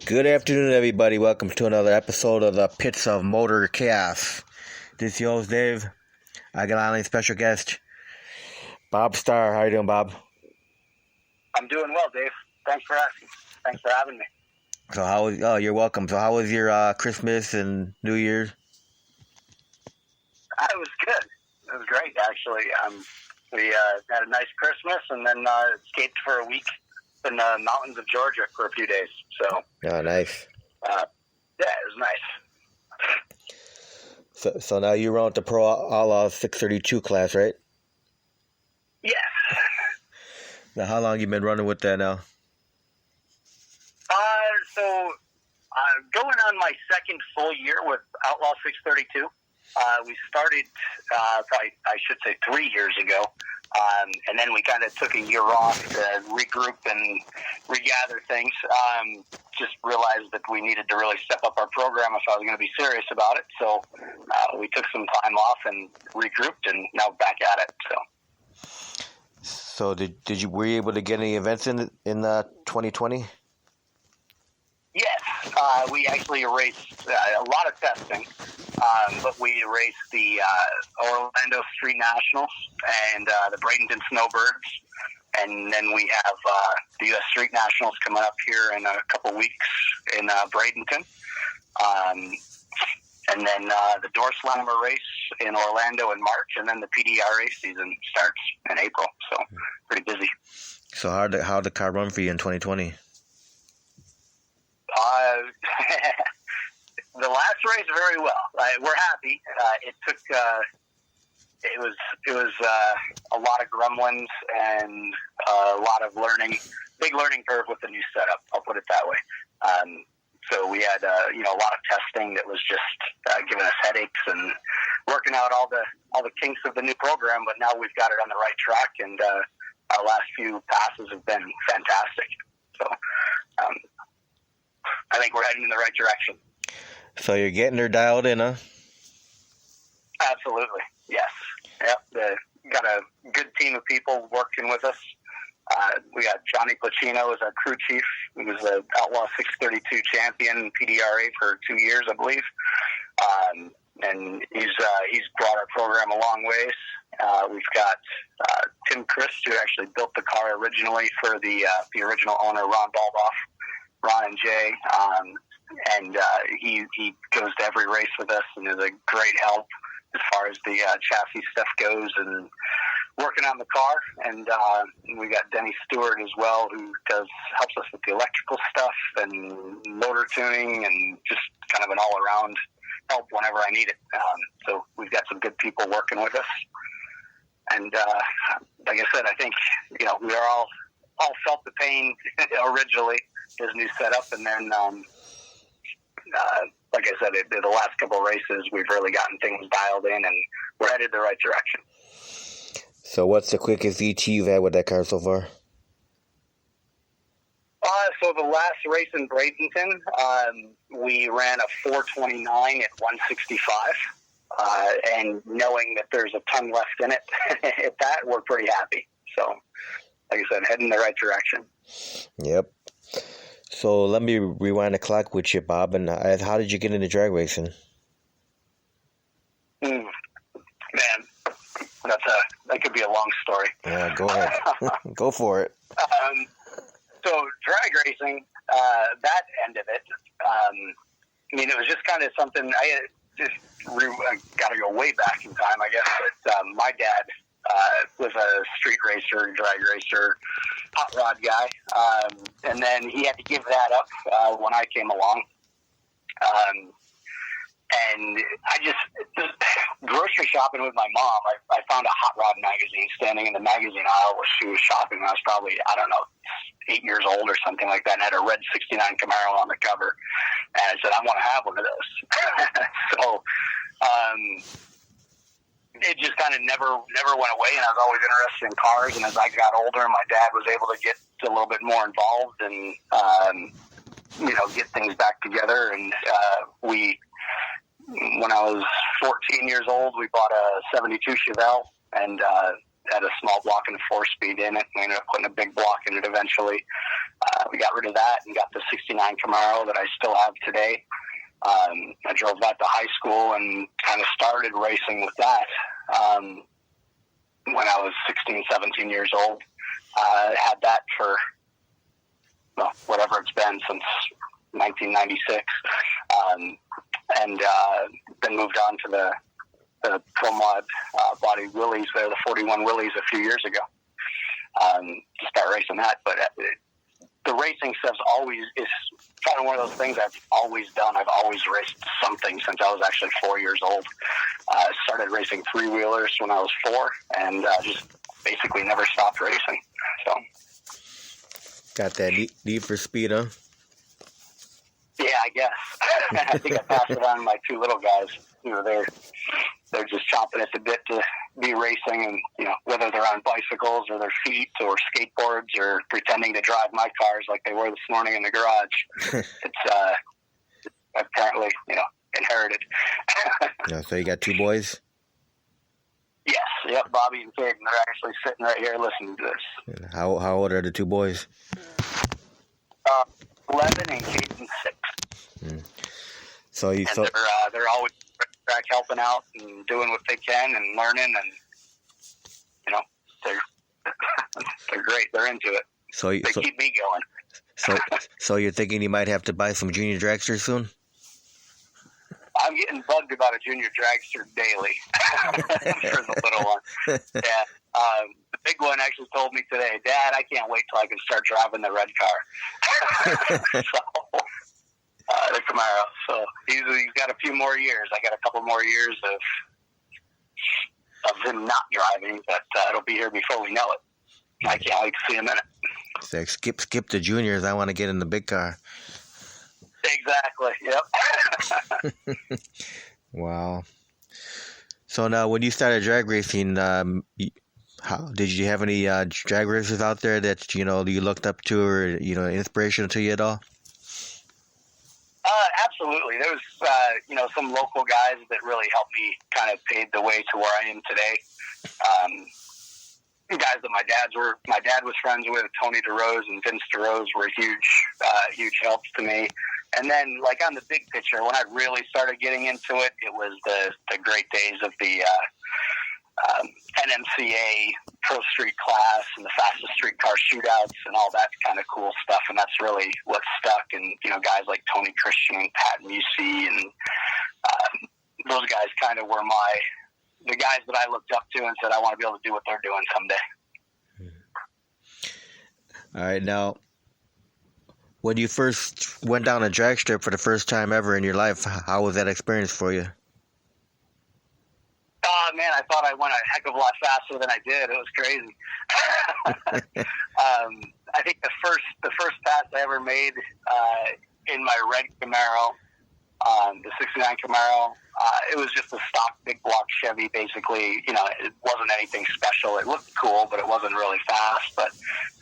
Good afternoon, everybody. Welcome to another episode of the Pits of Motor Chaos. This is your host, Dave. I got on a special guest, Bob Starr. How you doing, Bob? I'm doing well, Dave. Thanks for asking. Thanks for having me. So you're welcome. So how was your Christmas and New Year's? It was good. It was great, actually. We had a nice Christmas and then escaped for a week in the mountains of Georgia for a few days. So, Nice. Yeah, it was nice. So now you run with the Pro Outlaw 632 class, right? Yes. Now, how long you been running with that now? So I'm going on my second full year with Outlaw 632. We started probably, I should say, 3 years ago. And then we kind of took a year off to regroup and regather things. Just realized that we needed to really step up our program if I was going to be serious about it. So we took some time off and regrouped, and now back at it. So were you able to get any events in 2020? Yes, we actually raced a lot of testing, but we raced the Orlando Street Nationals and the Bradenton Snowbirds, and then we have the U.S. Street Nationals coming up here in a couple weeks in Bradenton, and then the Door Slammer race in Orlando in March, and then the PDRA season starts in April, so pretty busy. So how'd the car run for you in 2020? The last race very well. We're happy. It took. It was a lot of gremlins and a lot of learning. Big learning curve with the new setup. I'll put it that way. So we had a lot of testing that was just giving us headaches and working out all the kinks of the new program. But now we've got it on the right track, and our last few passes have been fantastic. So. I think we're heading in the right direction. So you're getting her dialed in, huh? Absolutely, yes. Yep, got a good team of people working with us. We got Johnny Placino as our crew chief. He was the Outlaw 632 champion PDRA for 2 years, I believe. And he's brought our program a long ways. We've got Tim Christ, who actually built the car originally for the original owner, Ron and Jay, and he goes to every race with us and is a great help as far as the chassis stuff goes and working on the car. And we got Denny Stewart as well, who helps us with the electrical stuff and motor tuning and just kind of an all-around help whenever I need it. So we've got some good people working with us. And like I said, I think we are all felt the pain originally, his new setup, and then like I said, the last couple of races we've really gotten things dialed in, and we're headed the right direction. So what's the quickest ET you've had with that car so far? So the last race in Bradenton, we ran a 4:29 at 165, and knowing that there's a ton left in it at that, we're pretty happy. So like I said, heading in the right direction. Yep. So let me rewind the clock with you, Bob. And how did you get into drag racing? Man, that could be a long story. Yeah, go ahead. Go for it. So drag racing, that end of it, it was just kind of something. I got to go way back in time, I guess. But my dad was a street racer, drag racer, hot rod guy, and then he had to give that up when I came along. And I just grocery shopping with my mom. I found a hot rod magazine standing in the magazine aisle while she was shopping. I was probably 8 years old or something like that, and had a red '69 Camaro on the cover. And I said, I want to have one of those. So. It just kind of never went away, and I was always interested in cars. And as I got older, my dad was able to get a little bit more involved and get things back together. And when I was 14 years old, we bought a '72 Chevelle, and had a small block and a 4-speed in it. We ended up putting a big block in it eventually. We got rid of that and got the 69 Camaro that I still have today. I drove that to high school and kind of started racing with that when I was 16, 17 years old. Had that for, well, whatever it's been since 1996. And then moved on to the Pro Mod body Willys there, the 41 Willys a few years ago, to start racing that. But the racing stuff's always is kind of one of those things I've always done. I've always raced something since I was actually 4 years old. Started racing 3-wheelers when I was 4, and just basically never stopped racing. So got that need for speed, huh? Yeah, I guess. I think I passed it on to my 2 little guys. They're just chomping at the bit to be racing, and whether they're on bicycles or their feet or skateboards or pretending to drive my cars like they were this morning in the garage. It's apparently inherited. Yeah, so you got 2 boys? Yes, yep, Bobby and Caden. They're actually sitting right here listening to this. How old are the 2 boys? 11 and Caden 6. So they're always back helping out and doing what they can and learning, and they're great. They're into it. They keep me going. So you're thinking you might have to buy some junior dragsters soon? I'm getting bugged about a junior dragster daily for the little one. Yeah. The big one actually told me today, Dad, I can't wait till I can start driving the red car. The Camaro. So he's got a few more years. I got a couple more years of him not driving, but it'll be here before we know it. I can't wait to see him in it. So skip the juniors. I want to get in the big car. Exactly. Yep. Wow. So now, when you started drag racing, how did you have any drag racers out there that you looked up to or inspirational to you at all? Absolutely. There was some local guys that really helped me kind of pave the way to where I am today. Guys that my dad was friends with, Tony DeRose and Vince DeRose, were huge helps to me. And then, like, on the big picture, when I really started getting into it, it was the great days of the NMCA Pro Street class and the fastest street car shootouts and all that kind of cool stuff. And that's really what stuck. And, guys like Tony Christian and Pat Musey and those guys kind of were the guys that I looked up to and said, I want to be able to do what they're doing someday. All right. Now, when you first went down a drag strip for the first time ever in your life, how was that experience for you? Oh, man, I thought I went a heck of a lot faster than I did. It was crazy. I think the first pass I ever made in my red Camaro, the 69 Camaro, it was just a stock big block Chevy, basically. It wasn't anything special. It looked cool, but it wasn't really fast. But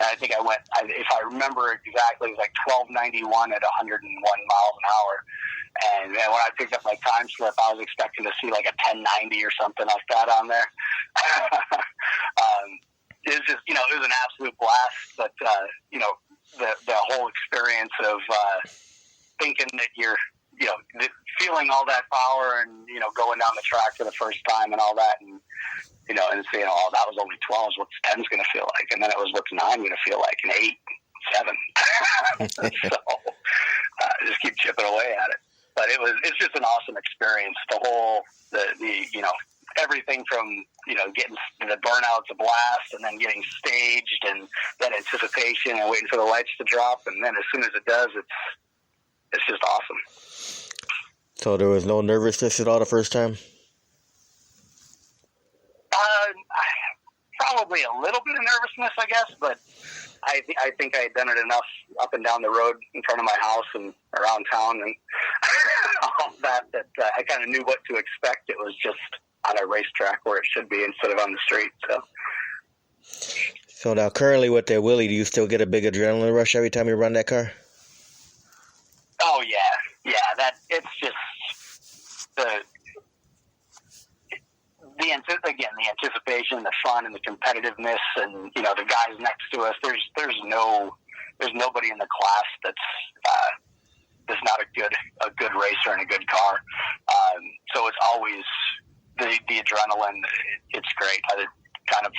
I think I went, if I remember exactly, it was like 1291 at 101 miles an hour. And man, when I picked up my time slip, I was expecting to see like a 1090 or something like that on there. It was just, it was an absolute blast. But, the whole experience of thinking that you're, feeling all that power and, going down the track for the first time and all that. And, and saying, oh, that was only 12. What's 10's going to feel like? And then it was what's 9 going to feel like, and 8, 7. So just keep chipping away at it. But it's just an awesome experience. Everything from, getting the burnout's a blast and then getting staged and then anticipation and waiting for the lights to drop. And then as soon as it does, it's just awesome. So there was no nervousness at all the first time? Probably a little bit of nervousness, I guess, but I think I had done it enough up and down the road in front of my house and around town and all that I kind of knew what to expect. It was just on a racetrack where it should be instead of on the street. So now currently with that Willie, do you still get a big adrenaline rush every time you run that car? Oh, yeah. It's just the anticipation, the fun, and the competitiveness, and the guys next to us. There's nobody in the class that's not a good racer and a good car. So it's always the adrenaline. It's great. Kind of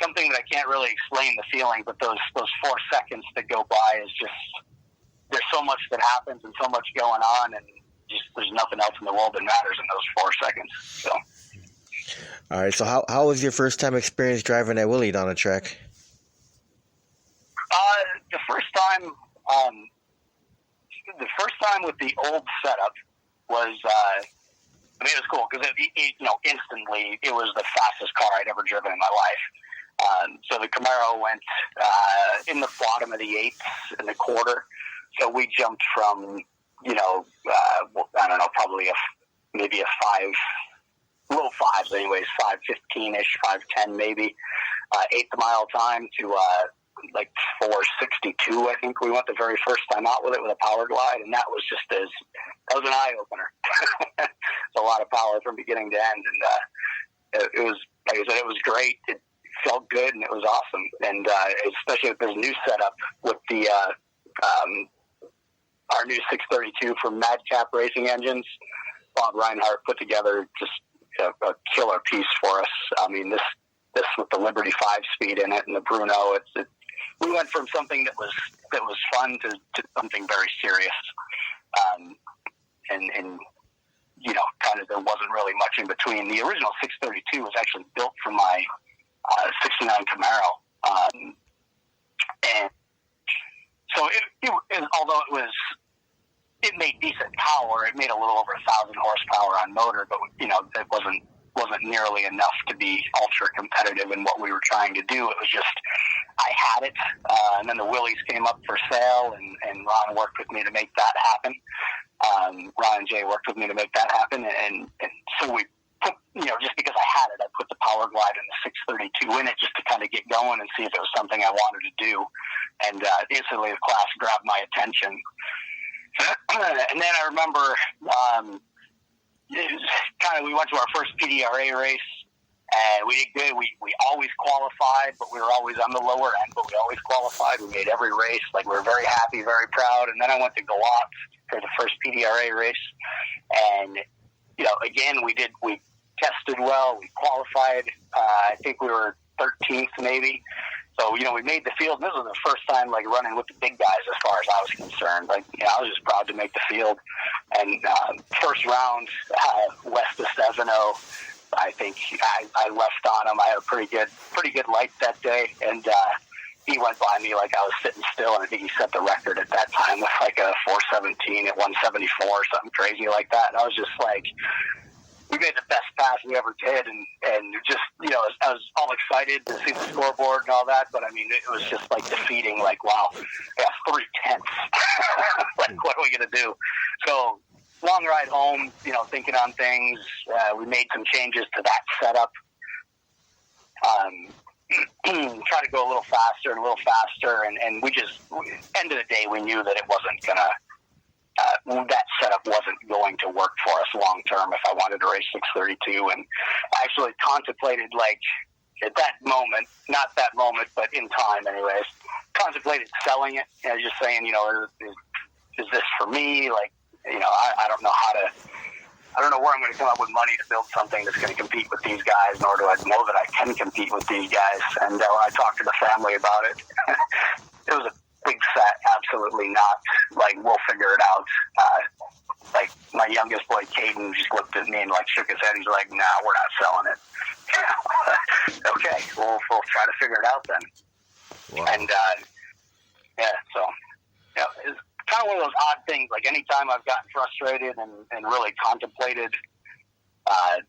something that I can't really explain the feeling, but those 4 seconds that go by is just, there's so much that happens and so much going on, and just there's nothing else in the world that matters in those 4 seconds. So. All right. So how was your first time experience driving that Willie down the track? The first time with the old setup was, it was cool because instantly it was the fastest car I'd ever driven in my life. So the Camaro went in the bottom of the 8th in the quarter. So we jumped from, I don't know, probably maybe a 5, low 5s anyways, 5:15-ish, 5:10 maybe, 8th mile time to like 4:62. I think we went the very first time out with it with a power glide, and that was an eye opener. It's a lot of power from beginning to end, and it was, like I said, it was great. It felt good, and it was awesome. And especially with this new setup with the our new 632 from Madcap Racing Engines, Bob Reinhardt put together just a killer piece for us. I mean, this with the Liberty 5-speed in it and the Bruno, we went from something that was fun to something very serious. And kind of there wasn't really much in between. The original 632 was actually built for my 69 Camaro. And so although it made decent power, it made a little over 1,000 horsepower on motor, but it wasn't nearly enough to be ultra competitive in what we were trying to do. It was just, I had it, and then the Willies came up for sale, and Ron worked with me to make that happen. Ron and Jay worked with me to make that happen, and so we put, just because I had it, I put the Power Glide and the 632 in it just to kind of get going and see if it was something I wanted to do. And instantly the class grabbed my attention. And then I remember we went to our first PDRA race, and we did good. We always qualified, but we were always on the lower end, but we always qualified. We made every race. Like, we were very happy, very proud. And then I went to Galat for the first PDRA race. And, again, we tested well. We qualified. I think we were 13th maybe. So, we made the field. This was the first time, running with the big guys as far as I was concerned. I was just proud to make the field. And first round, west of Stefano, I think I left on him. I had a pretty good light that day. And he went by me like I was sitting still. And I think he set the record at that time with a 417 at 174 or something crazy like that. And I was just like, we made the best pass we ever did, and just, I was all excited to see the scoreboard and all that, but I mean, it was just defeating, wow, I got 3/10. What are we going to do? So, long ride home, thinking on things. We made some changes to that setup. Try to go a little faster, and we just, end of the day, we knew that it wasn't going to, that setup wasn't going to work for us long term if I wanted to race 632, and I actually contemplated, at that moment, not that moment, but in time anyways, contemplated selling it, just saying, is this for me? I don't know I don't know where I'm going to come up with money to build something that's going to compete with these guys, nor do I know that I can compete with these guys. And when I talked to the family about it, it was a big fat absolutely not. We'll figure it out. My youngest boy, Caden, just looked at me and shook his head. He's like, nah, we're not selling it. Okay, we'll try to figure it out then. Wow. And it's kind of one of those odd things. Anytime I've gotten frustrated and really contemplated, I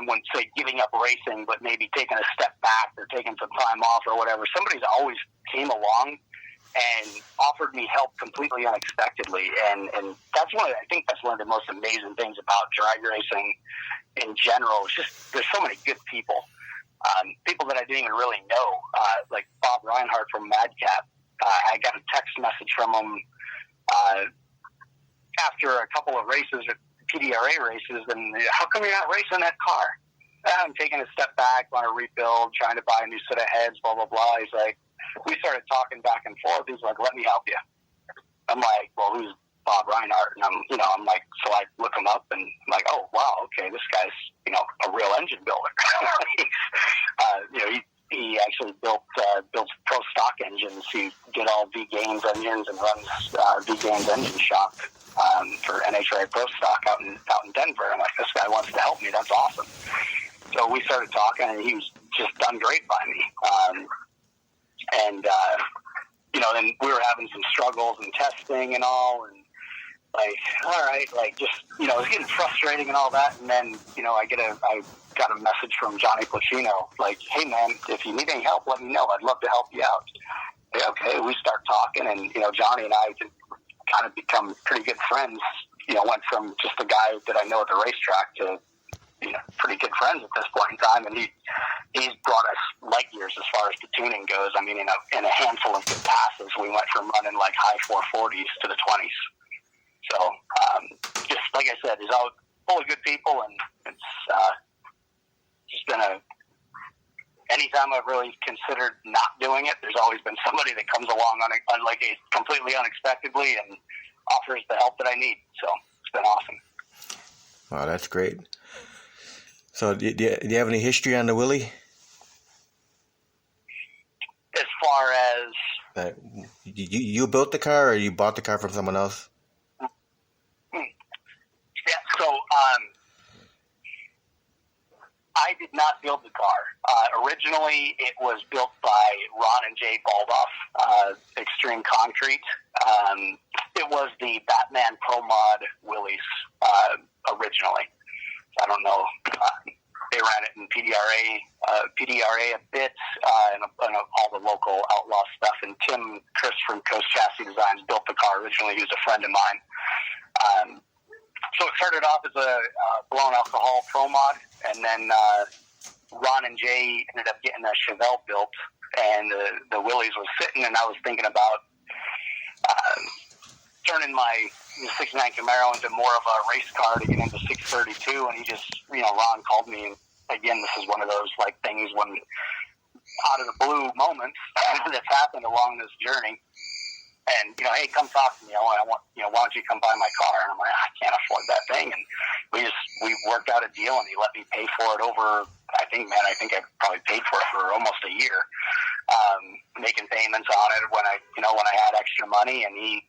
wouldn't say giving up racing, but maybe taking a step back or taking some time off or whatever, somebody's always came along and offered me help completely unexpectedly. And that's I think that's one of the most amazing things about drag racing in general. It's just, there's so many good people, people that I didn't even really know, like Bob Reinhardt from Madcap. I got a text message from him after a couple of races, PDRA races, and how come you're not racing that car? I'm taking a step back, want to rebuild, trying to buy a new set of heads, blah, blah, blah. He's like, we started talking back and forth. He's like, let me help you. I'm like, well, who's Bob Reinhardt? And I'm like, so I look him up and I'm like, oh, wow, okay, this guy's, a real engine builder. He actually built pro stock engines. He did all V Gaines engines and runs V Gaines engine shop for NHRA Pro Stock out in Denver. I'm like, this guy wants to help me. That's awesome. So we started talking, and he was just done great by me. Then we were having some struggles in testing and all, and like, all right, like just, it was getting frustrating and all that. And then, I got a message from Johnny Placino, like, hey man, if you need any help, let me know. I'd love to help you out. Yeah, okay, we start talking, and, Johnny and I kind of become pretty good friends. Went from just a guy that I know at the racetrack to, pretty good friends at this point in time. And he's brought us light years as far as the tuning goes. I mean, in a handful of good passes, we went from running like high 440s to the 20s. So, just like I said, he's all full of good people, and it's just been anytime I've really considered not doing it, there's always been somebody that comes along completely unexpectedly and offers the help that I need. So it's been awesome. Wow, that's great. So do you have any history on the Willie? As far as... you built the car, or you bought the car from someone else? Yeah, so I did not build the car. Originally, it was built by Ron and Jay Baldoff, Extreme Concrete. It was the Batman Pro Mod Willys originally. I don't know. They ran it in PDRA a bit, and all the local Outlaw stuff. And Tim Chris from Coast Chassis Designs built the car originally. He was a friend of mine. So it started off as a blown alcohol Pro Mod, and then Ron and Jay ended up getting a Chevelle built, and the Willys was sitting, and I was thinking about turning my 69 Camaro into more of a race car to get into 632, and he just, Ron called me, and again, this is one of those like things when out of the blue moments that's happened along this journey. And, hey, come talk to me. I want, why don't you come buy my car? And I'm like, I can't afford that thing. And we worked out a deal, and he let me pay for it over, I think I probably paid for it for almost a year, making payments on it when I had extra money. And he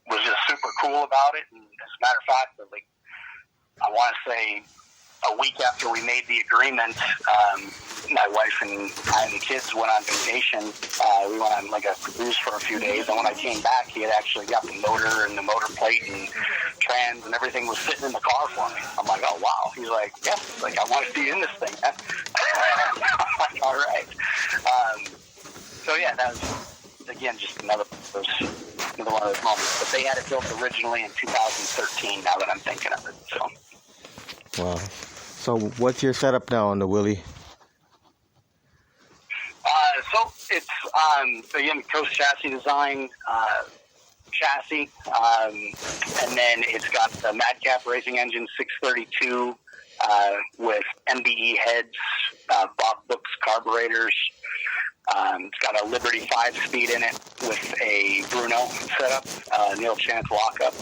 was just super cool about it. And as a matter of fact, I want to say a week after we made the agreement, my wife and I and the kids went on vacation. We went on like a cruise for a few days, and when I came back, he had actually got the motor and the motor plate and trans and everything was sitting in the car for me. I'm like, oh wow. He's like, yeah, I want to see you in this thing, man. I'm like, all right. So yeah, that was again just another one of those moments. But they had it built originally in 2013. Now that I'm thinking of it, so. Wow. So what's your setup now on the Willie? So it's again Coast Chassis Design chassis, and then it's got the Madcap Racing Engine 632 with MBE heads, Bob Brooks carburetors. It's got a Liberty 5-speed in it with a Bruno setup, Neil Chance lockup,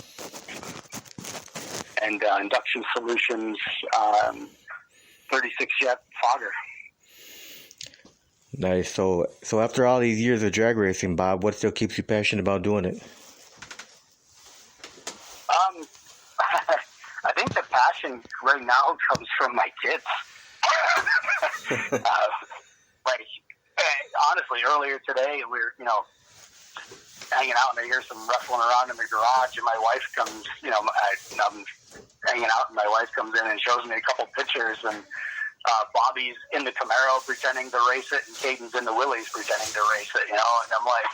and Induction Solutions 36 jet fogger. Nice. So after all these years of drag racing, Bob, what still keeps you passionate about doing it? I think the passion right now comes from my kids. Honestly, earlier today we were, hanging out, and I hear some rustling around in the garage, and my wife comes, I'm hanging out, and my wife comes in and shows me a couple pictures, and Bobby's in the Camaro pretending to race it, and Caden's in the Willys pretending to race it, and I'm like,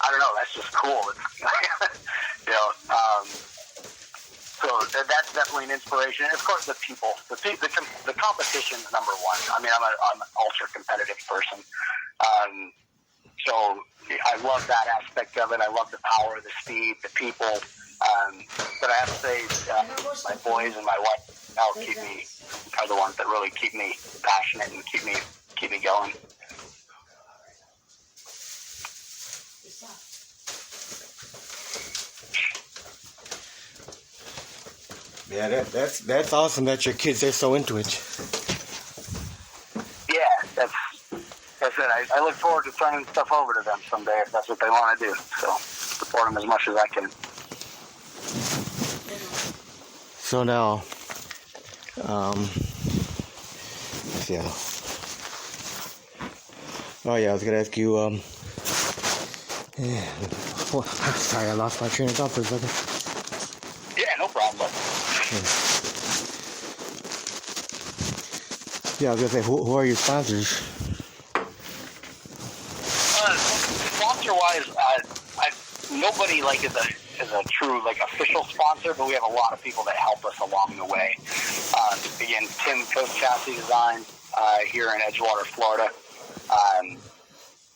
I don't know, that's just cool. So that's definitely an inspiration. And of course, the people, the competition is number one. I mean, I'm an ultra competitive person. So I love that aspect of it. I love the power, the speed, the people. But I have to say, my boys and my wife now are the ones that really keep me passionate and keep me going. Yeah, that's awesome that your kids are so into it. Yeah, that's it. I look forward to turning stuff over to them someday if that's what they want to do. So support them as much as I can. So now, yeah. Oh yeah, I was gonna ask you. Sorry, I lost my train of thought for a second. Yeah, no problem. Yeah, I was gonna say, who are your sponsors? Sponsor-wise, nobody is a true official sponsor, but we have a lot of people that help us along the way. Again, Tim, Coast Chassis Design, here in Edgewater, Florida.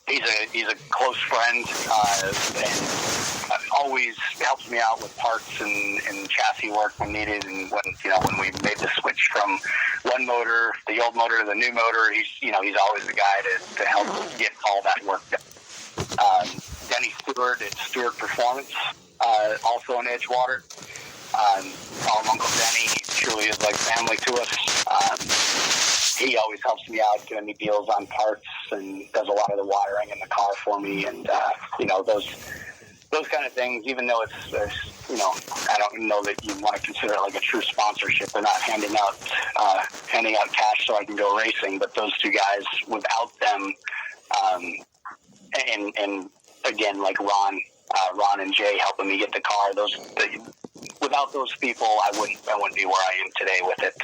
He's a close friend and always helps me out with parts and chassis work when needed. And when we made the switch from one motor, the old motor, to the new motor, he's always the guy to help us get all that work done. Denny Stewart at Stewart Performance, also in Edgewater. Call him Uncle Denny. He truly is like family to us. He always helps me out, giving me deals on parts, and does a lot of the wiring in the car for me, and those kind of things. Even though it's I don't know that you want to consider it like a true sponsorship. They're not handing out cash so I can go racing, but those two guys, without them, and again, like Ron and Jay helping me get the car. Without those people, I wouldn't be where I am today with it.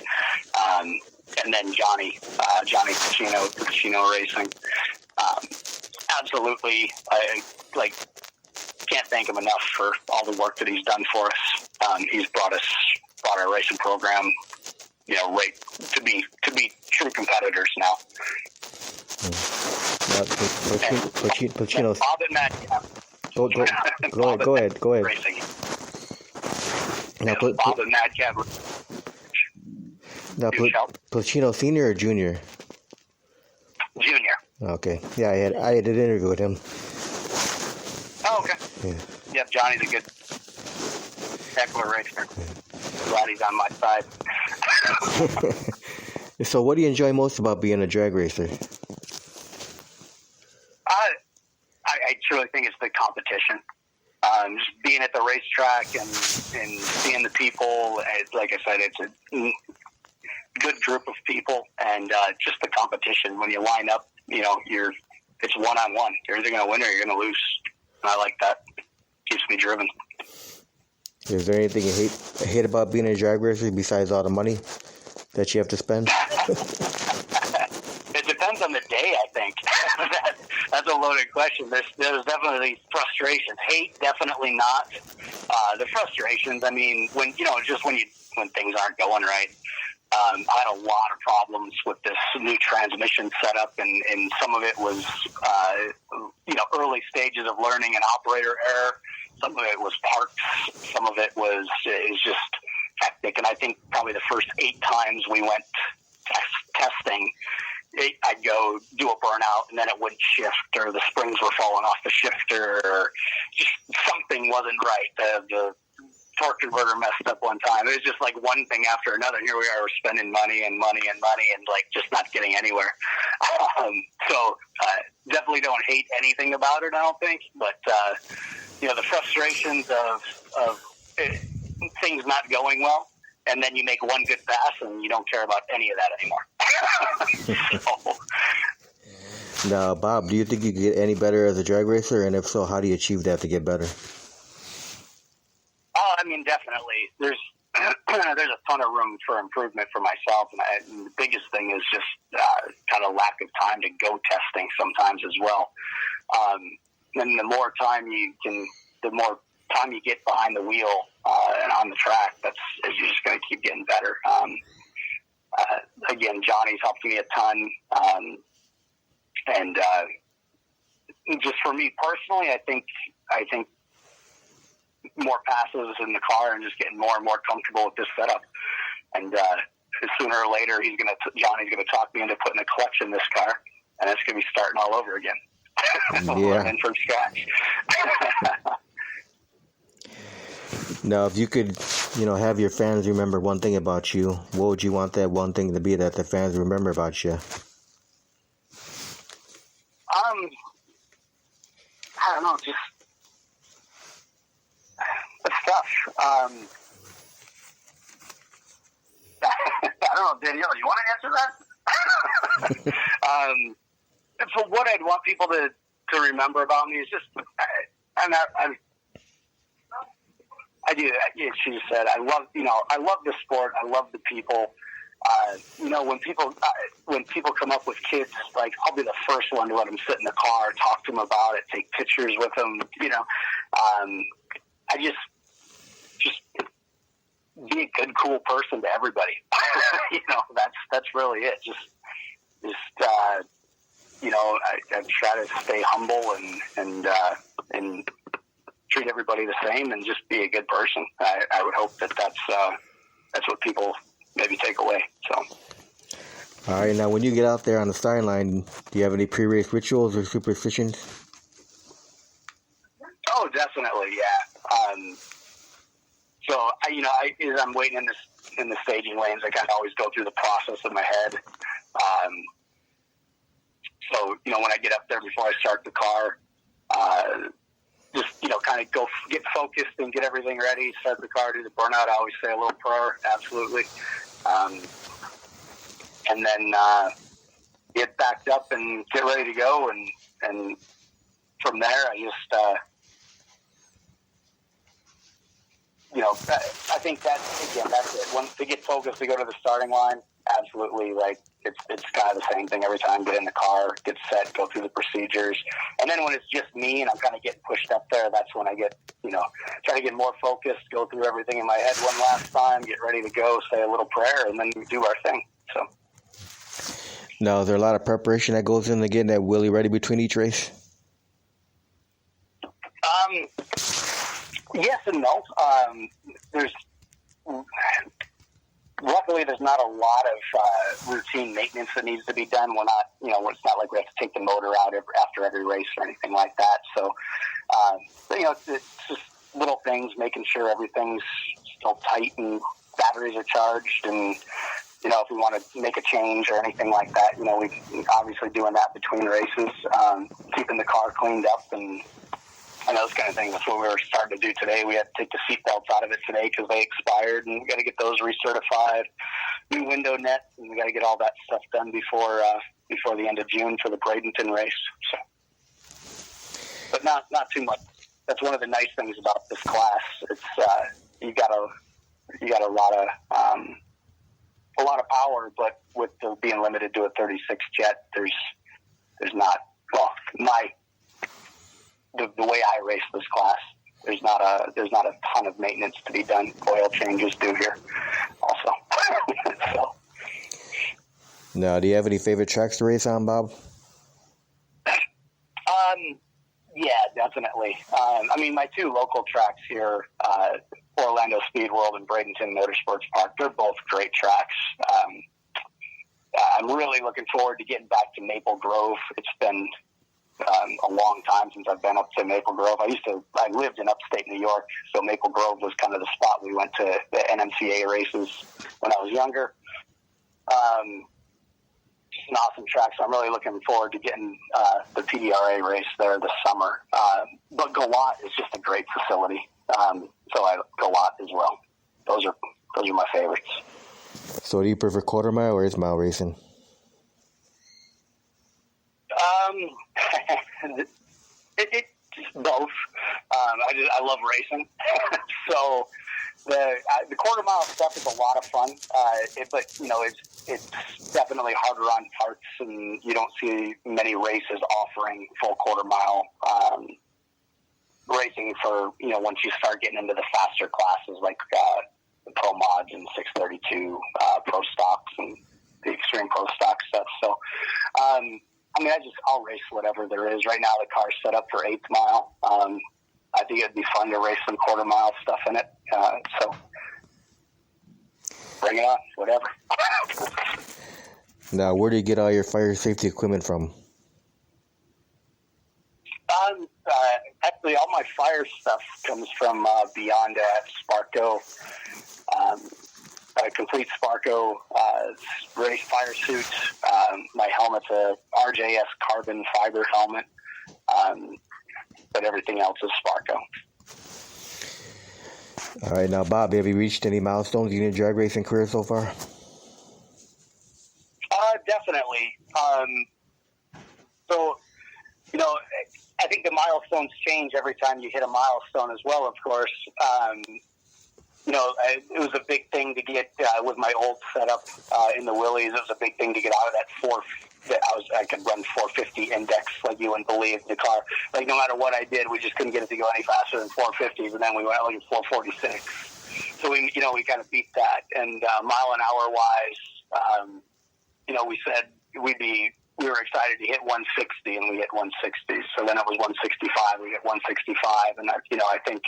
And then Johnny Pacino Racing. Absolutely, I can't thank him enough for all the work that he's done for us. He's brought our racing program, right to be true competitors now. Pacino. Bob and Matt. Go ahead. Racing. Now, Bob and Matt Cab. Now, Pacino Senior or Junior? Junior. Okay. Yeah, I had an interview with him. Oh, okay. Yeah. Yep, Johnny's a good heckler racer. Glad he's on my side. So, what do you enjoy most about being a drag racer? I truly think it's the competition. Just being at the racetrack and seeing the people. Like I said, it's a good group of people, and just the competition. When you line up, it's one-on-one. You're either going to win or you're going to lose. And I like that. Keeps me driven. Is there anything you hate about being a drag racer besides all the money that you have to spend? It depends on the day, I think. That's a loaded question. There's definitely frustrations. Hate, definitely not. The frustrations, I mean, when things aren't going right. I had a lot of problems with this new transmission setup, and some of it was, early stages of learning an operator error. Some of it was parts. Some of it is just hectic. And I think probably the first 8 times we went testing, I'd go do a burnout, and then it wouldn't shift, or the springs were falling off the shifter, or just something wasn't right. The torque converter messed up one time. It was just like one thing after another. Here we are, we're spending money and just not getting anywhere. So definitely don't hate anything about it, I don't think. But the frustrations of things not going well, and then you make one good pass and you don't care about any of that anymore. Now, Bob, do you think you can get any better as a drag racer? And if so, how do you achieve that to get better? I mean, definitely. There's a ton of room for improvement for myself, and the biggest thing is just kind of lack of time to go testing sometimes as well. And the more time you get behind the wheel and on the track, you're just going to keep getting better. Again, Johnny's helped me a ton, and just for me personally, I think more passes in the car and just getting more and more comfortable with this setup. And sooner or later, Johnny's gonna talk me into putting a clutch in this car, and it's gonna be starting all over again. Learning from scratch. Now, if you could, have your fans remember one thing about you, what would you want that one thing to be that the fans remember about you? I don't know, just it's tough. I don't know, Danielle, you want to answer that? So what I'd want people to remember about me is just, I do. She said, I love the sport. I love the people. When people come up with kids, like, I'll be the first one to let them sit in the car, talk to them about it, take pictures with them. I just be a good, cool person to everybody. That's really it. I try to stay humble and treat everybody the same and just be a good person. I would hope that's what people maybe take away. So. All right, now when you get out there on the starting line, do you have any pre-race rituals or superstitions? Oh, definitely, yeah. As I'm waiting in the staging lanes, I kind of always go through the process in my head. When I get up there before I start the car, kind of get focused and get everything ready, start the car, do the burnout. I always say a little prayer, absolutely. And then get backed up and get ready to go. And from there, I just, I think that's it. Once they get focused, they go to the starting line. Absolutely, like it's kind of the same thing every time. Get in the car, get set, go through the procedures, and then when it's just me and I'm kind of getting pushed up there, that's when I get, try to get more focused, go through everything in my head one last time, get ready to go, say a little prayer, and then we do our thing. So. Now, is there a lot of preparation that goes into getting that wheelie ready between each race? Yes and no. Luckily, there's not a lot of routine maintenance that needs to be done. We're not, it's not like we have to take the motor out after every race or anything like that. So, it's just little things, making sure everything's still tight and batteries are charged. And, if we want to make a change or anything like that, we obviously doing that between races, keeping the car cleaned up and those kind of things. That's what we were starting to do today. We had to take the seat belts out of it today because they expired, and we got to get those recertified. New window nets, and we got to get all that stuff done before the end of June for the Bradenton race. So, but not too much. That's one of the nice things about this class. It's you got a lot of power, but with being limited to a 36 jet, there's not the way I race this class, there's not a ton of maintenance to be done. Oil changes due here also. So. Now, do you have any favorite tracks to race on, Bob? Yeah, definitely. My two local tracks here, Orlando Speed World and Bradenton Motorsports Park, they're both great tracks. I'm really looking forward to getting back to Maple Grove. It's been a long time since I've been up to Maple Grove. I lived in upstate New York, so Maple Grove was kind of the spot we went to the NMCA races when I was younger. Just an awesome track, so I'm really looking forward to getting the PDRA race there this summer. But Galat is just a great facility, so I Galat as well. Those are my favorites. So do you prefer quarter mile or 8 mile racing? It's both. I love racing. So the quarter mile stuff is a lot of fun. It's definitely harder on parts, and you don't see many races offering full quarter mile racing for, once you start getting into the faster classes like the Pro Mods and 632 Pro Stocks and the Extreme Pro Stock stuff. So, I'll race whatever there is. Right now, the car's set up for 8th mile. I think it'd be fun to race some quarter mile stuff in it. So bring it on, whatever. Now, where do you get all your fire safety equipment from? Actually, all my fire stuff comes from Beyond at Sparco. A complete Sparco race fire suit. My helmet's a RJS carbon fiber helmet. But everything else is Sparco. All right, now, Bob, have you reached any milestones in your drag racing career so far? Definitely. So, I think the milestones change every time you hit a milestone as well, of course. It was a big thing to get with my old setup in the Willies. It was a big thing to get out of that I could run 450 index like you wouldn't believe the car. Like no matter what I did, we just couldn't get it to go any faster than 450s, and then we went like 446. So we kind of beat that. And mile an hour wise, we said we were excited to hit 160, and we hit 160. So then it was 165. We hit 165, and I think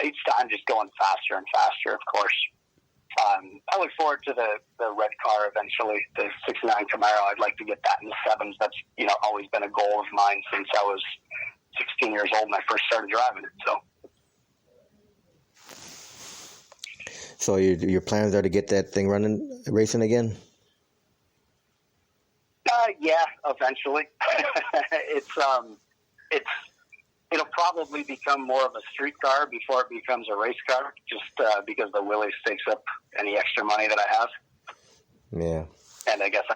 each time just going faster and faster. Of course, I look forward to the red car eventually, the '69 Camaro. I'd like to get that in the sevens. That's always been a goal of mine since I was 16 years old when I first started driving it. So your plans are to get that thing racing again? Yeah, eventually. It'll probably become more of a street car before it becomes a race car, just because the Willys takes up any extra money that I have. Yeah. And I guess I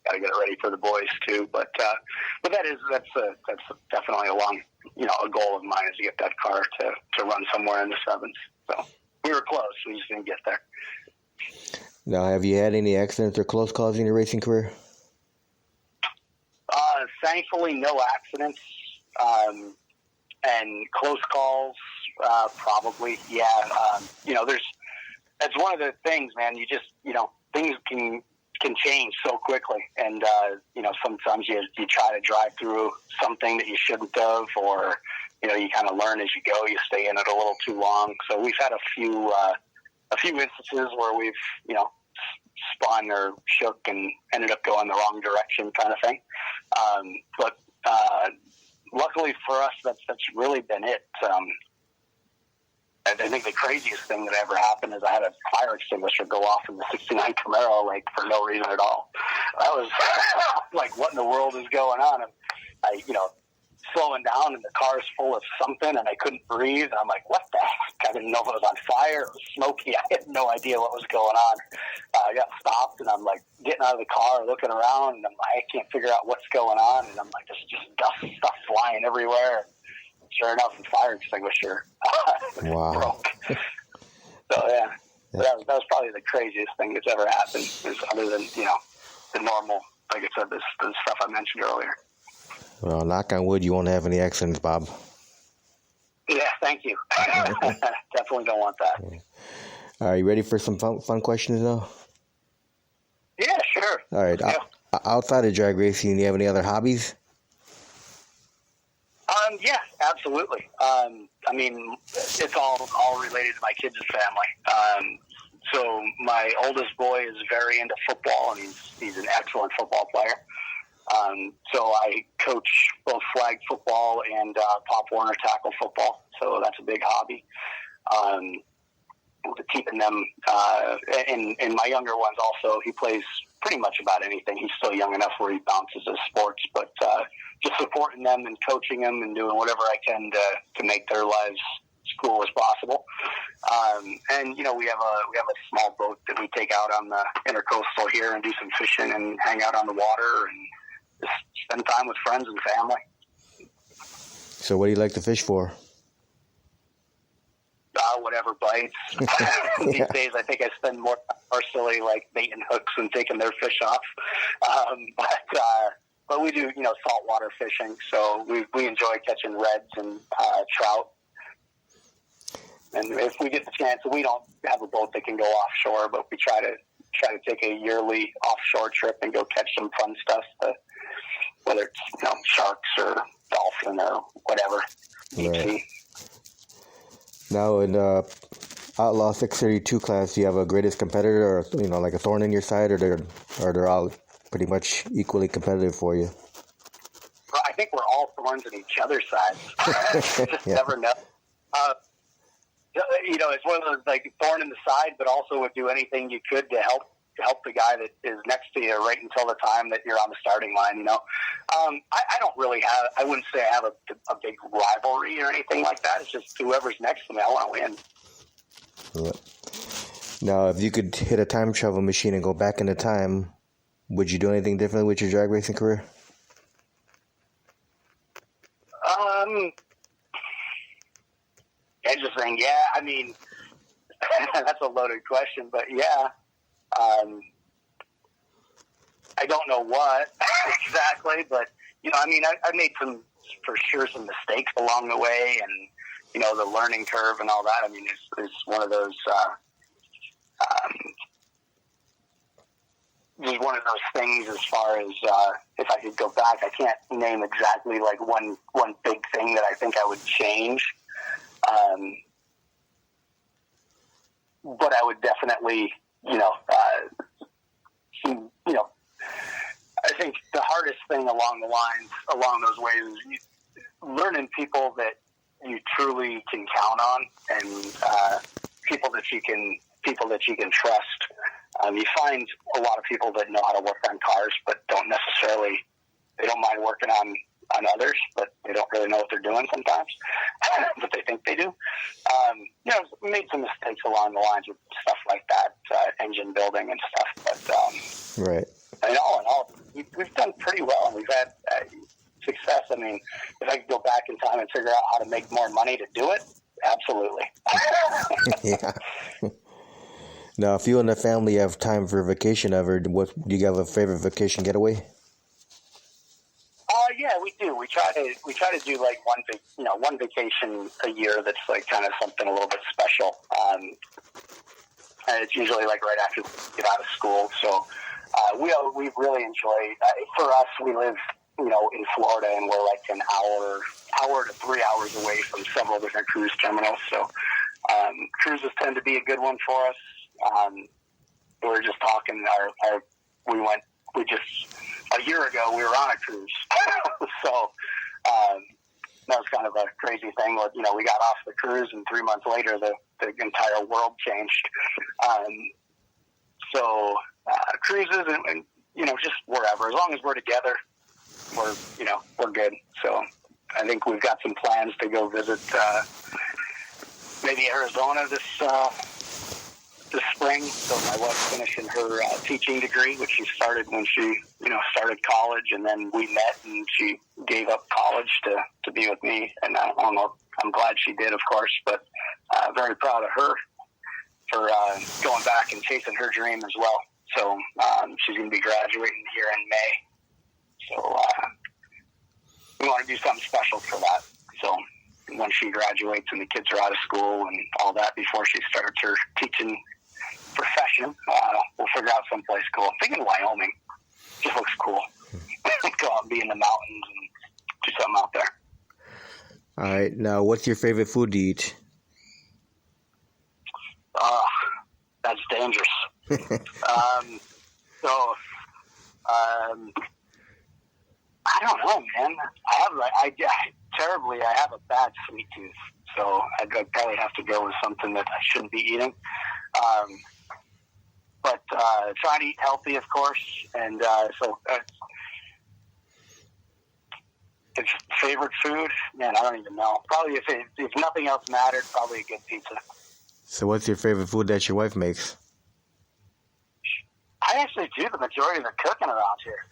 got to get it ready for the boys too. But that's definitely a goal of mine is to get that car to run somewhere in the sevens. So we were close. We just didn't get there. Now, have you had any accidents or close calls in your racing career? Thankfully, no accidents. And close calls, probably, yeah. That's one of the things, man. You just, things can change so quickly, and sometimes you try to drive through something that you shouldn't have, or you kind of learn as you go. You stay in it a little too long. So we've had a few instances where we've spun or shook and ended up going the wrong direction, kind of thing. But luckily for us, that's really been it. I think the craziest thing that ever happened is I had a fire extinguisher go off in the '69 Camaro, like for no reason at all. That was like, what in the world is going on? And I, slowing down, and the car's full of something, and I couldn't breathe. And I'm like, what the heck? I didn't know if it was on fire. It was smoky. I had no idea what was going on. I got stopped, and I'm like getting out of the car, looking around, and I can't figure out what's going on. And I'm like, there's just dust stuff flying everywhere. Sure enough, the fire extinguisher wow. broke. So yeah, that was probably the craziest thing that's ever happened. Other than the normal, like I said, the stuff I mentioned earlier. Well, knock on wood, you won't have any accidents, Bob. Yeah, thank you. Definitely don't want that. Are you ready for some fun questions now? Yeah, sure. All right. Yeah. Outside of drag racing, do you have any other hobbies? Yeah, absolutely. I mean, it's all related to my kids and family. So my oldest boy is very into football, and he's an excellent football player. So I coach both flag football and Pop Warner tackle football. So that's a big hobby. Keeping them, and my younger ones also, he plays pretty much about anything. He's still young enough where he bounces his sports, but just supporting them and coaching them and doing whatever I can to make their lives as cool as possible. And we have a small boat that we take out on the intercoastal here and do some fishing and hang out on the water and just spend time with friends and family. So what do you like to fish for? Whatever bites. These days, I think I spend more silly like baiting hooks and taking their fish off. But we do, saltwater fishing. So we enjoy catching reds and trout. And if we get the chance, we don't have a boat that can go offshore, but we try to take a yearly offshore trip and go catch some fun stuff. Whether it's sharks or dolphin or whatever. Right. Now in Outlaw 632 class, do you have a greatest competitor, or like a thorn in your side, or they're all pretty much equally competitive for you? Well, I think we're all thorns in each other's sides. Just Yeah. never know. It's one of those like thorn in the side, but also would do anything you could to help the guy that is next to you right until the time that you're on the starting line. I don't really have. I wouldn't say I have a big rivalry or anything like that. It's just whoever's next to me, I want to win. Yep. Now, if you could hit a time travel machine and go back into time, would you do anything differently with your drag racing career? Interesting. Yeah, I mean, that's a loaded question, but yeah. I don't know what exactly, but I made some mistakes along the way, and the learning curve and all that. I mean, it's one of those just one of those things. As far as if I could go back, I can't name exactly like one big thing that I think I would change. But I would definitely, I think the hardest thing along those ways is learning people that you truly can count on, and people that you can trust. You find a lot of people that know how to work on cars, but they don't mind working on others, but they don't really know what they're doing sometimes, but they think they do. Made some mistakes along the lines with stuff like that, engine building and stuff, but right. all in all, we've done pretty well, and we've had success. I mean, if I could go back in time and figure out how to make more money to do it, absolutely. Yeah. Now, if you and the family have time for a vacation ever, do you have a favorite vacation getaway? Yeah, we do. We try to do like one vacation a year that's like kind of something a little bit special. And it's usually like right after we get out of school. So we really enjoy. For us, we live in Florida, and we're like an hour to 3 hours away from several different cruise terminals. So cruises tend to be a good one for us. We were just talking. A year ago, we were on a cruise. So that was kind of a crazy thing. We got off the cruise, and 3 months later, the entire world changed. So cruises and just wherever. As long as we're together, we're good. So I think we've got some plans to go visit maybe Arizona this spring. So my wife's finishing her teaching degree, which she started when she started college, and then we met, and she gave up college to be with me. And I'm glad she did, of course, but very proud of her for going back and chasing her dream as well. So she's going to be graduating here in May. So we want to do something special for that. So when she graduates and the kids are out of school and all that, before she starts her teaching profession, we'll figure out someplace cool. I'm thinking Wyoming. Just looks cool. Go out and be in the mountains and do something out there. All right. Now, what's your favorite food to eat? That's dangerous. I don't know, man. I have a bad sweet tooth, so I'd probably have to go with something that I shouldn't be eating. But trying to eat healthy, of course, and it's favorite food, man, I don't even know. Probably if nothing else mattered, probably a good pizza. So what's your favorite food that your wife makes? I actually do the majority of the cooking around here.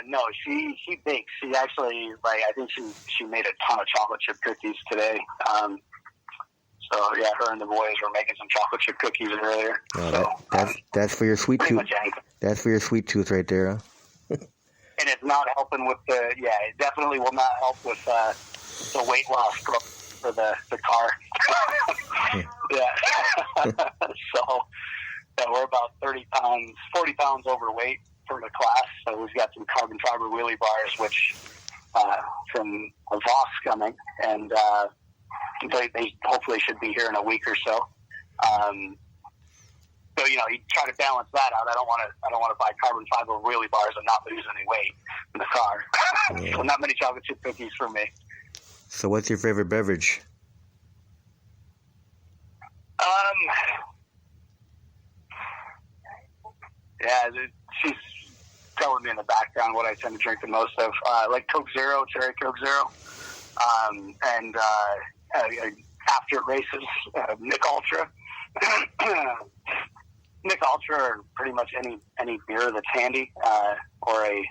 No, she bakes. She actually, I think she made a ton of chocolate chip cookies today. So yeah, her and the boys were making some chocolate chip cookies earlier. Oh, that's for your sweet tooth. That's for your sweet tooth right there, huh? And it's not helping with it definitely will not help with the weight loss for the car. Yeah. So we're about 40 pounds overweight for the class. So we've got some carbon fiber wheelie bars, which from a Voss coming, and they hopefully should be here in a week or so. So you try to balance that out. I don't want to buy carbon fiber wheelie bars and not lose any weight in the car. Yeah. So not many chocolate chip cookies for me. So what's your favorite beverage? Yeah, she's telling me in the background what I tend to drink the most of. Like Coke Zero, cherry Coke Zero, and after races, Nick Ultra. Nick Ultra, or pretty much any beer that's handy, or a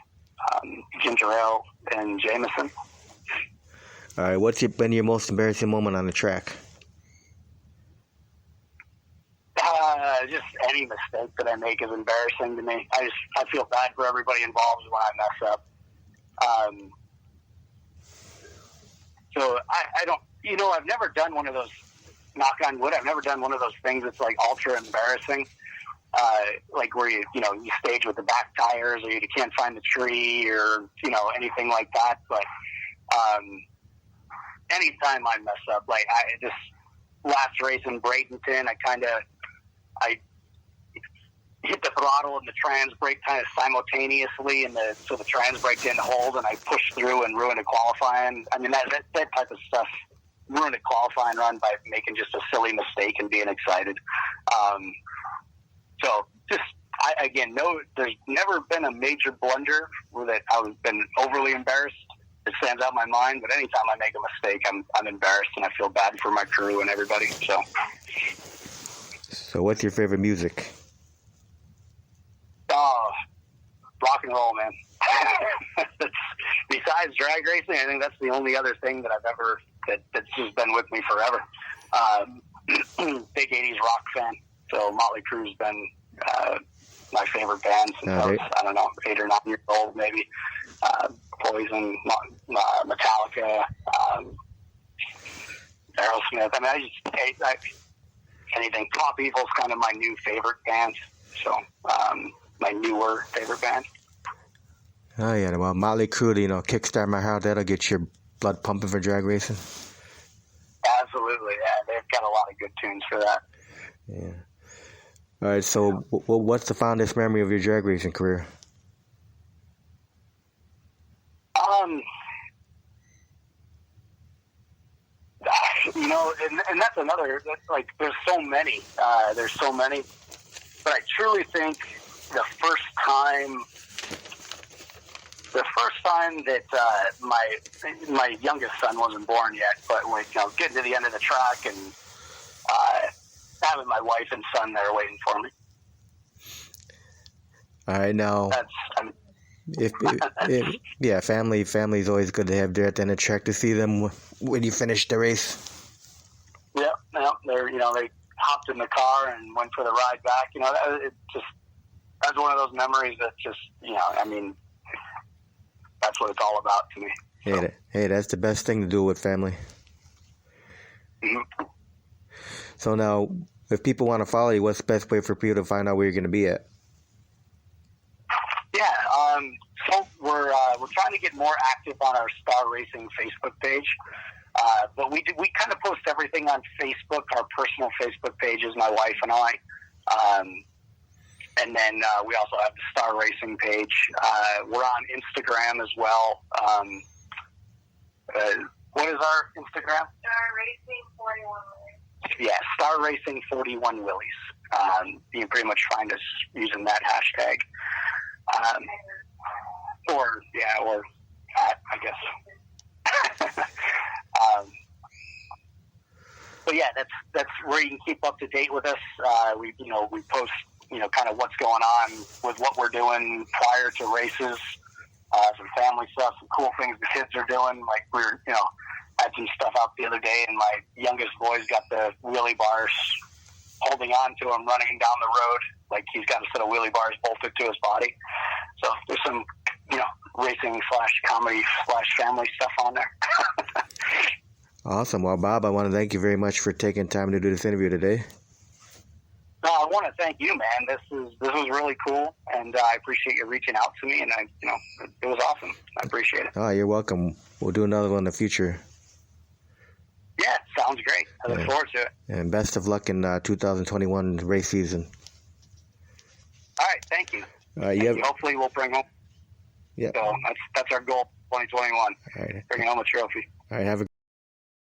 ginger ale and Jameson. All right, what's been your most embarrassing moment on the track? Just any mistake that I make is embarrassing to me. I feel bad for everybody involved when I mess up. So I don't, I've never done one of those, knock on wood, I've never done one of those things that's like ultra embarrassing. Like where you stage with the back tires, or you can't find the tree, or, anything like that. But, anytime I mess up, like last race in Bradenton, I hit the throttle and the trans brake kind of simultaneously, so the trans brake didn't hold, and I pushed through and ruined a qualifying. I mean, that type of stuff ruined a qualifying run by making just a silly mistake and being excited. So there's never been a major blunder that I've been overly embarrassed. It stands out in my mind, but anytime I make a mistake, I'm embarrassed, and I feel bad for my crew and everybody. So what's your favorite music? Oh, rock and roll, man. Besides drag racing, I think that's the only other thing that I've ever, that's just been with me forever. Big 80s rock fan. So Motley Crue's been my favorite band since I was, 8 or 9 years old, maybe. Poison, Metallica, Aerosmith. I mean, anything. Pop Evil's kind of my new favorite band. So, my newer favorite band. Oh, yeah. Well, Motley Crue, Kickstart My Heart, that'll get your blood pumping for drag racing. Absolutely, yeah. They've got a lot of good tunes for that. Yeah. All right, so what's the fondest memory of your drag racing career? And that's another, there's so many, but I truly think the first time that my youngest son wasn't born yet, but getting to the end of the track and having my wife and son there waiting for me. All right, now family is always good to have there at the end of the track to see them when you finish the race. Yeah, they hopped in the car and went for the ride back. That's one of those memories that just, that's what it's all about to me. So. Hey, that's the best thing to do with family. Mm-hmm. So now, if people want to follow you, what's the best way for people to find out where you're going to be at? Yeah, so we're trying to get more active on our Starr Racing Facebook page. But we kind of post everything on Facebook, our personal Facebook pages, my wife and I. And then we also have the Starr Racing page. We're on Instagram as well. What is our Instagram? Starr Racing 41 Willies. Yeah, Starr Racing 41 Willies. You can pretty much find us using that hashtag. Or at, I guess. But yeah, that's where you can keep up to date with us. We post, kind of what's going on with what we're doing prior to races, some family stuff, some cool things the kids are doing. Like had some stuff out the other day, and my youngest boy's got the wheelie bars, holding on to him, running down the road. Like he's got a set of wheelie bars bolted to his body. So there's some, racing / comedy / family stuff on there. Awesome. Well, Bob, I want to thank you very much for taking time to do this interview today. No, I want to thank you, man. This is was really cool, and I appreciate you reaching out to me. And it was awesome. I appreciate it. Oh, you're welcome. We'll do another one in the future. Yeah, sounds great. I look forward to it. And best of luck in 2021 race season. All right, thank you. All right, Hopefully, we'll bring home. Yeah. So that's our goal, 2021. All right. Bringing home a trophy. All right. Have a